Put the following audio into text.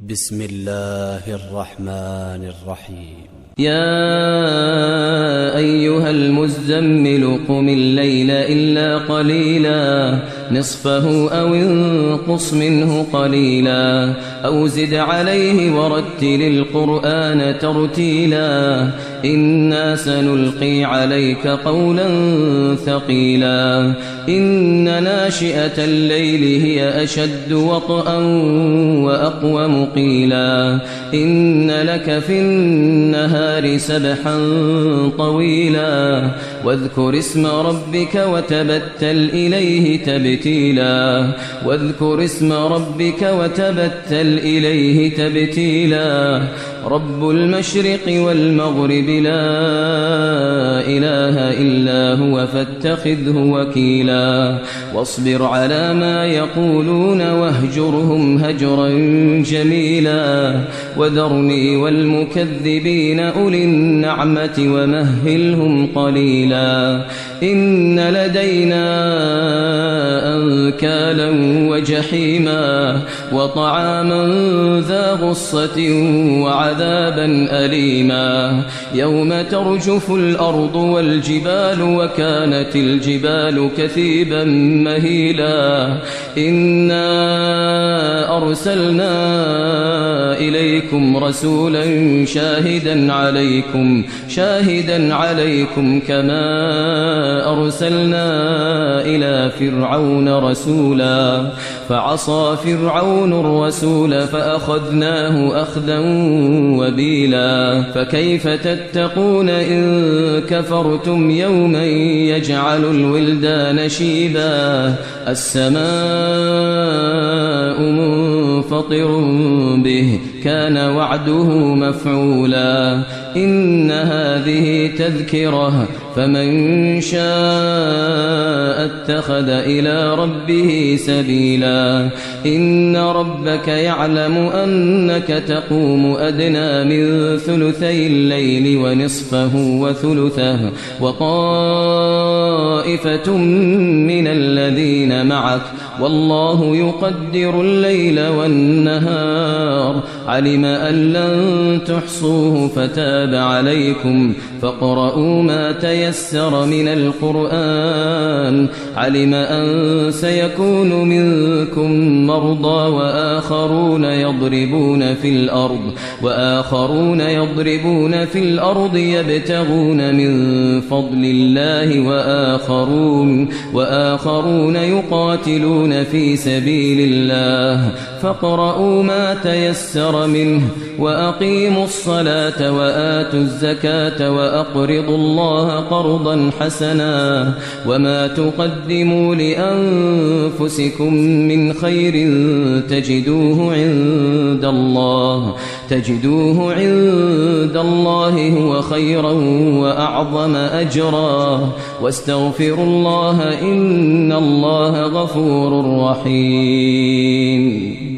بسم الله الرحمن الرحيم. يا أيها المزمل قم الليل إلا قليلا نصفه أو انقص منه قليلا أو زد عليه ورتل القرآن ترتيلا إنا سنلقي عليك قولا ثقيلا إن ناشئة الليل هي أشد وطئا وأقوم قيلا إن لك في النهار سبحا طويلا واذكر اسم ربك وتبتل إليه تبتيلا واذكر اسم ربك وتبتل إليه تبتيلا رب المشرق والمغرب لا إله إلا هو فاتخذه وكيلا واصبر على ما يقولون واهجرهم هجرا جميلا وذرني والمكذبين أولي النعمة ومهلهم قليلا إن لدينا أنكالا وجحيما وطعاما ذا غصة وعذابا أليما يوم ترجف الأرض والجبال وكانت الجبال كثيبا مهيلا إنا أرسلنا إليكم رسولا شاهدا عليكم كما أرسلنا إلى فرعون رسولا فعصى فرعون الرسول فأخذناه أخذا وبيلا فكيف تتقون إن كفرتم يوما يجعل الولدان شيبا السماء منفطر به كان وعده مفعولا إن هذه تذكرة فمن شاء اتخذ إلى ربه سبيلا إن ربك يعلم أنك تقوم أدنى من ثلثي الليل ونصفه وثلثه وطائفة من الذين معك والله يقدر الليل والنهار علم أن لن تحصوه فتاب عليكم فاقرؤوا ما تيسر من القرآن علم أن سيكون منكم مرضى وآخرون يضربون في الأرض يبتغون من فضل الله وآخرون يقاتلون في سبيل الله فاقرؤوا ما تيسر منه وأقيموا الصلاة وآتوا الزكاة وأقرضوا الله قرضا حسنا وما تقدموا لأنفسكم من خير تجدوه عند الله هو خيرا وأعظم أجرا واستغفروا الله إن الله غفور رحيم.